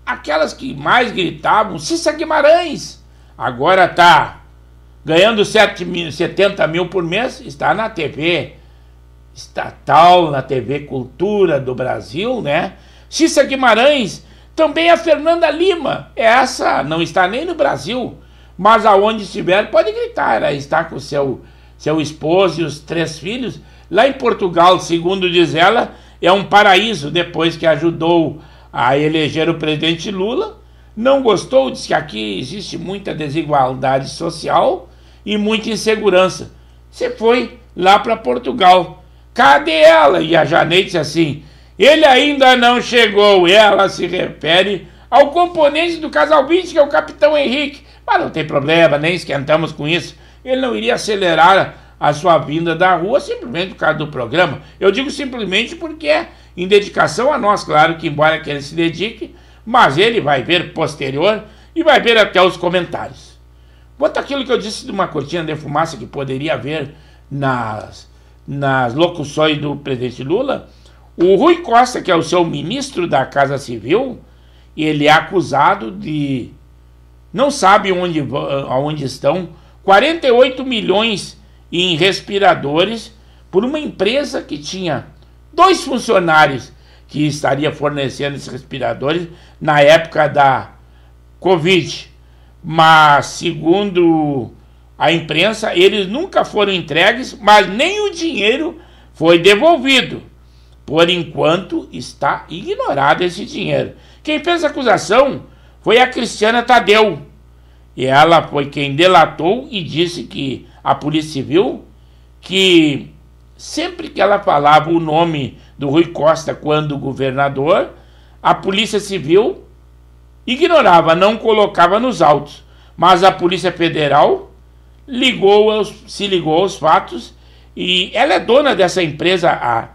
Aquelas que mais gritavam, Cissa Guimarães, agora está ganhando 70 mil por mês, está na TV estatal, na TV Cultura do Brasil, né? Cissa Guimarães, também a Fernanda Lima, essa não está nem no Brasil, mas aonde estiver pode gritar, ela está com seu esposo e os 3 filhos, lá em Portugal, segundo diz ela, é um paraíso, depois que ajudou a eleger o presidente Lula, não gostou, diz que aqui existe muita desigualdade social e muita insegurança. Você foi lá para Portugal, cadê ela? E a Janete disse assim, ele ainda não chegou, ela se refere ao componente do casal 20, que é o Capitão Henrique, mas não tem problema, nem esquentamos com isso, ele não iria acelerar a sua vinda da rua simplesmente por causa do programa. Eu digo simplesmente porque é em dedicação a nós, claro que embora que ele se dedique, mas ele vai ver posterior e vai ver até os comentários. Quanto àquilo que eu disse de uma cortina de fumaça que poderia haver nas locuções do presidente Lula, o Rui Costa, que é o seu ministro da Casa Civil, ele é acusado de, não sabe onde estão, 48 milhões em respiradores por uma empresa que tinha 2 funcionários que estaria fornecendo esses respiradores na época da Covid. Mas, segundo a imprensa, eles nunca foram entregues, mas nem o dinheiro foi devolvido. Por enquanto, está ignorado esse dinheiro. Quem fez a acusação foi a Cristiana Tadeu. E ela foi quem delatou e disse que a Polícia Civil, que sempre que ela falava o nome do Rui Costa quando governador, a Polícia Civil ignorava, não colocava nos autos. Mas a Polícia Federal se ligou aos fatos e ela é dona dessa empresa, a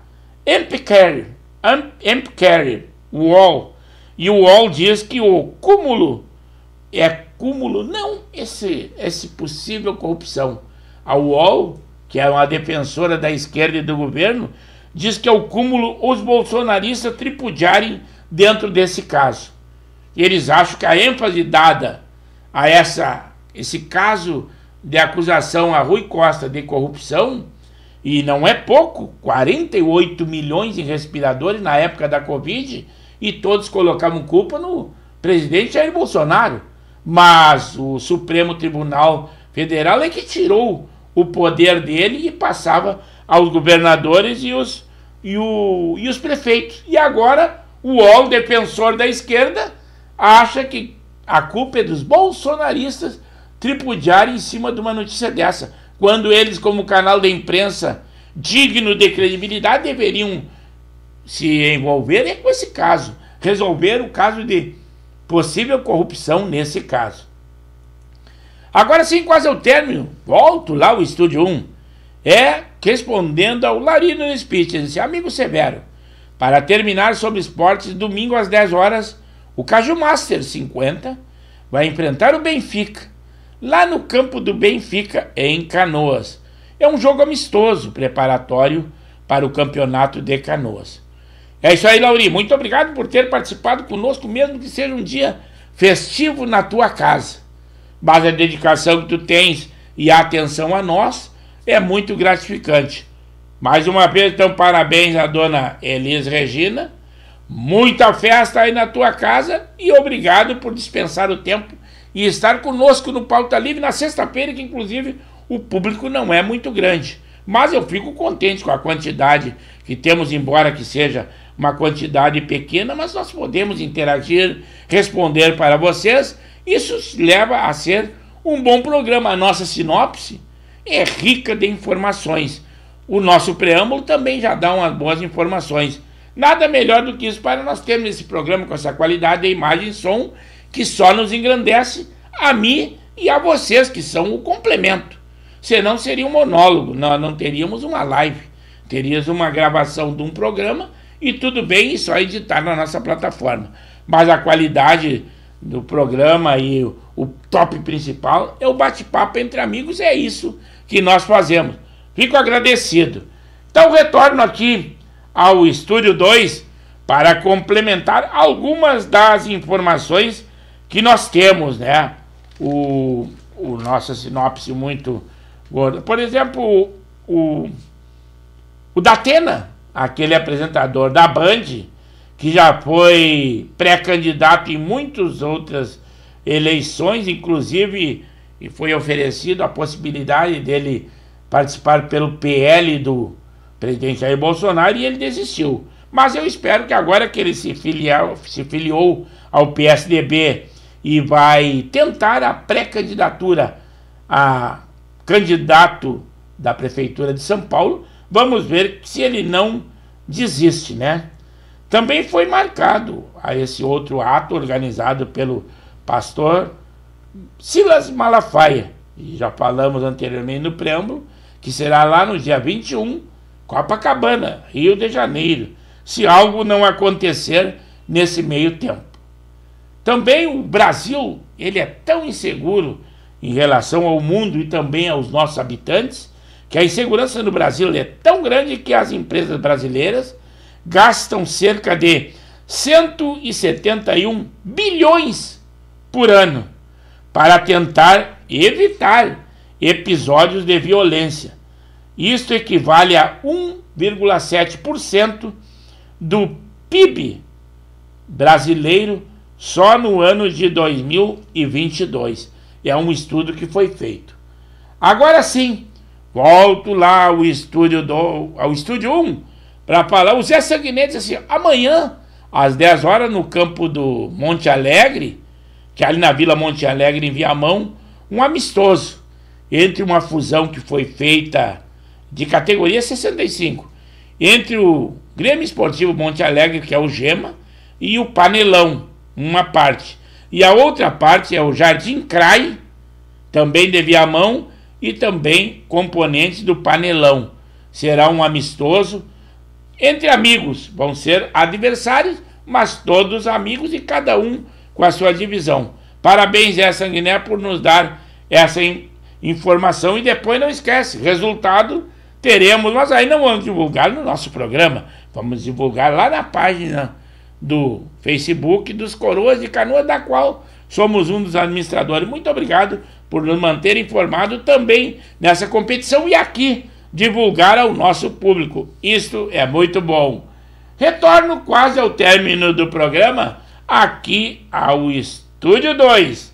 Empcare, UOL. E o UOL diz que o cúmulo não esse possível corrupção. A UOL, que é uma defensora da esquerda e do governo, diz que é o cúmulo os bolsonaristas tripudiarem dentro desse caso. Eles acham que a ênfase dada a esse caso de acusação a Rui Costa de corrupção, e não é pouco, 48 milhões em respiradores na época da Covid, e todos colocavam culpa no presidente Jair Bolsonaro. Mas o Supremo Tribunal Federal é que tirou o poder dele e passava aos governadores e os prefeitos. E agora o UOL, defensor da esquerda, acha que a culpa é dos bolsonaristas tripudiarem em cima de uma notícia dessa, quando eles, como canal de imprensa digno de credibilidade, deveriam se envolver com esse caso, resolver o caso de possível corrupção nesse caso. Agora sim, quase ao término, volto lá ao Estúdio 1, respondendo ao Larino Spitz, disse, amigo Severo, para terminar sobre esportes, domingo às 10 horas, o Caju Master 50 vai enfrentar o Benfica, lá no campo do Benfica, em Canoas. É um jogo amistoso, preparatório para o campeonato de Canoas. É isso aí, Lauri. Muito obrigado por ter participado conosco, mesmo que seja um dia festivo na tua casa. Mas a dedicação que tu tens e a atenção a nós é muito gratificante. Mais uma vez, então, parabéns à dona Elis Regina. Muita festa aí na tua casa e obrigado por dispensar o tempo e estar conosco no Pauta Livre na sexta-feira, que inclusive o público não é muito grande. Mas eu fico contente com a quantidade que temos, embora que seja uma quantidade pequena, mas nós podemos interagir, responder para vocês. Isso leva a ser um bom programa. A nossa sinopse é rica de informações. o nosso preâmbulo também já dá umas boas informações. Nada melhor do que isso para nós termos esse programa com essa qualidade de imagem e som que só nos engrandece a mim e a vocês, que são o complemento. Senão seria um monólogo, nós não teríamos uma live, teríamos uma gravação de um programa e tudo bem, e só editar na nossa plataforma. Mas a qualidade do programa e o top principal é o bate-papo entre amigos, é isso que nós fazemos. Fico agradecido. Então retorno aqui ao Estúdio 2 para complementar algumas das informações que nós temos, né? O nossa sinopse muito gorda. Por exemplo, o Datena, aquele apresentador da Band, que já foi pré-candidato em muitas outras eleições, inclusive e foi oferecido a possibilidade dele participar pelo PL do presidente Jair Bolsonaro e ele desistiu. Mas eu espero que agora que ele se filiou ao PSDB e vai tentar a pré-candidatura a candidato da Prefeitura de São Paulo, vamos ver se ele não desiste, né? Também foi marcado a esse outro ato organizado pelo pastor Silas Malafaia, e já falamos anteriormente no preâmbulo, que será lá no dia 21, Copacabana, Rio de Janeiro, se algo não acontecer nesse meio tempo. Também o Brasil, ele é tão inseguro em relação ao mundo e também aos nossos habitantes, que a insegurança no Brasil é tão grande que as empresas brasileiras gastam cerca de 171 bilhões por ano para tentar evitar episódios de violência. Isto equivale a 1,7% do PIB brasileiro só no ano de 2022. É um estudo que foi feito. Agora sim, volto lá ao estúdio 1 para falar. O Zé Sanguinetti disse assim, amanhã, às 10 horas, no campo do Monte Alegre, que é ali na Vila Monte Alegre, em Viamão, um amistoso entre uma fusão que foi feita de categoria 65, entre o Grêmio Esportivo Monte Alegre, que é o Gema, e o Panelão, uma parte. E a outra parte é o Jardim Crai, também de Viamão, e também componentes do Panelão. Será um amistoso entre amigos, vão ser adversários, mas todos amigos e cada um com a sua divisão. Parabéns, Zé Sanguiné, por nos dar essa informação. E depois não esquece, resultado teremos, mas aí não vamos divulgar no nosso programa, vamos divulgar lá na página do Facebook dos Coroas de Canoas, da qual somos um dos administradores. Muito obrigado por nos manter informado também nessa competição e aqui divulgar ao nosso público. Isto é muito bom. Retorno quase ao término do programa, aqui ao Estúdio 2.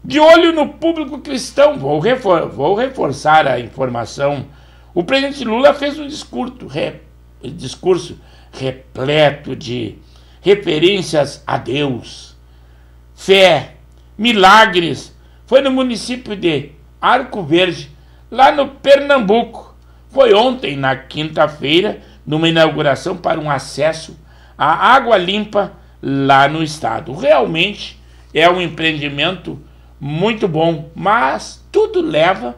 De olho no público cristão, vou reforçar a informação. O presidente Lula fez um discurso repleto de referências a Deus, fé, milagres. Foi no município de Arco Verde, lá no Pernambuco. Foi ontem, na quinta-feira, numa inauguração para um acesso à água limpa lá no estado. Realmente é um empreendimento muito bom, mas tudo leva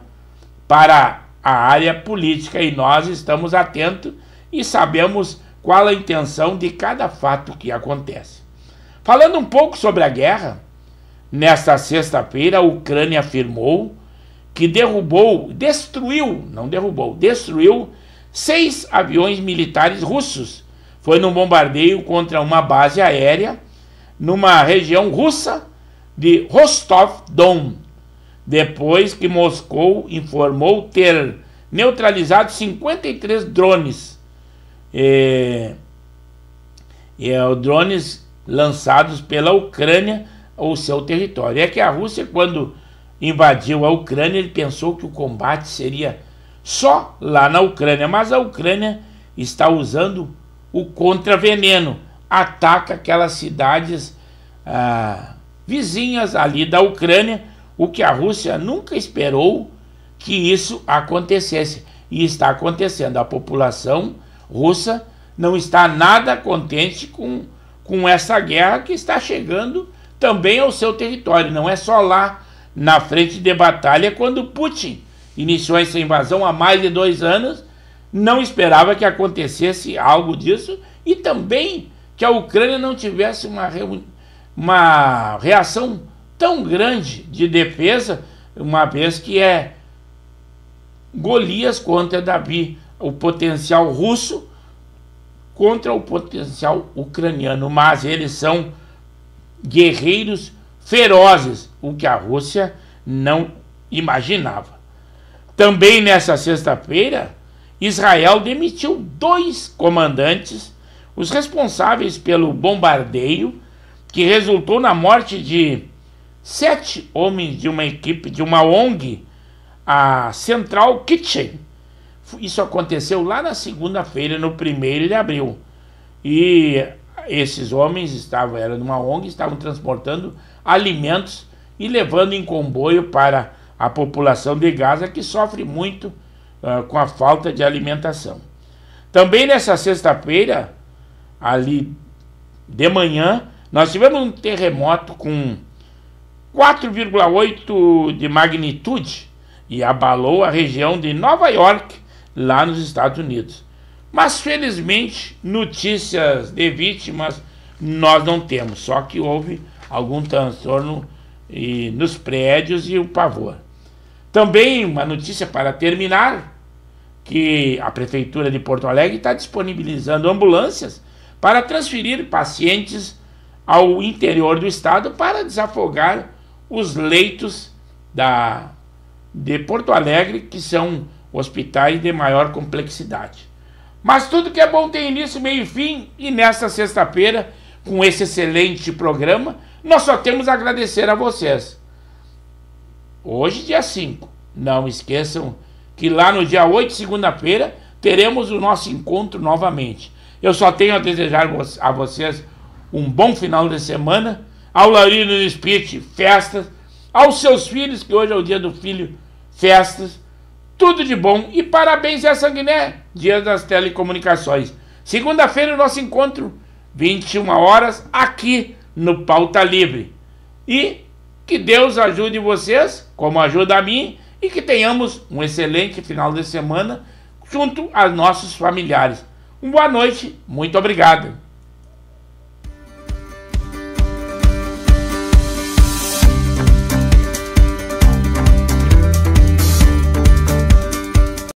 para a área política e nós estamos atentos e sabemos qual a intenção de cada fato que acontece. Falando um pouco sobre a guerra, nesta sexta-feira a Ucrânia afirmou que destruiu 6 aviões militares russos. Foi num bombardeio contra uma base aérea numa região russa de Rostov-Don, depois que Moscou informou ter neutralizado 53 drones. Drones lançados pela Ucrânia ao seu território. É que a Rússia, quando invadiu a Ucrânia, ele pensou que o combate seria só lá na Ucrânia, mas a Ucrânia está usando o contraveneno, ataca aquelas cidades vizinhas ali da Ucrânia, o que a Rússia nunca esperou que isso acontecesse. e está acontecendo. A população russa não está nada contente com essa guerra que está chegando também ao seu território. Não é só lá na frente de batalha. Quando Putin iniciou essa invasão há mais de 2 anos, não esperava que acontecesse algo disso e também que a Ucrânia não tivesse uma reação tão grande de defesa, uma vez que é Golias contra Davi, o potencial russo contra o potencial ucraniano, mas eles são guerreiros ferozes, o que a Rússia não imaginava. Também nessa sexta-feira, Israel demitiu 2 comandantes, os responsáveis pelo bombardeio, que resultou na morte de 7 homens de uma equipe, de uma ONG, a Central Kitchen. Isso aconteceu lá na segunda-feira, no 1º de abril. E esses homens eram numa ONG, estavam transportando alimentos e levando em comboio para a população de Gaza, que sofre muito com a falta de alimentação. Também nessa sexta-feira, ali de manhã, nós tivemos um terremoto com 4,8 de magnitude e abalou a região de Nova York, lá nos Estados Unidos. Mas felizmente notícias de vítimas nós não temos, só que houve algum transtorno nos prédios e o pavor. Também uma notícia para terminar, que a Prefeitura de Porto Alegre está disponibilizando ambulâncias para transferir pacientes ao interior do estado para desafogar os leitos de Porto Alegre, que são hospitais de maior complexidade. Mas tudo que é bom tem início, meio e fim, e nesta sexta-feira, com esse excelente programa, nós só temos a agradecer a vocês. Hoje, dia 5, não esqueçam que lá no dia 8, segunda-feira, teremos o nosso encontro novamente. Eu só tenho a desejar a vocês um bom final de semana, ao Laurino no Espírito, festas, aos seus filhos, que hoje é o dia do filho, festas, tudo de bom e parabéns a Sanguiné, dia das telecomunicações. Segunda-feira o nosso encontro, 21 horas, aqui no Pauta Livre. E que Deus ajude vocês, como ajuda a mim, e que tenhamos um excelente final de semana junto aos nossos familiares. Uma boa noite, muito obrigado.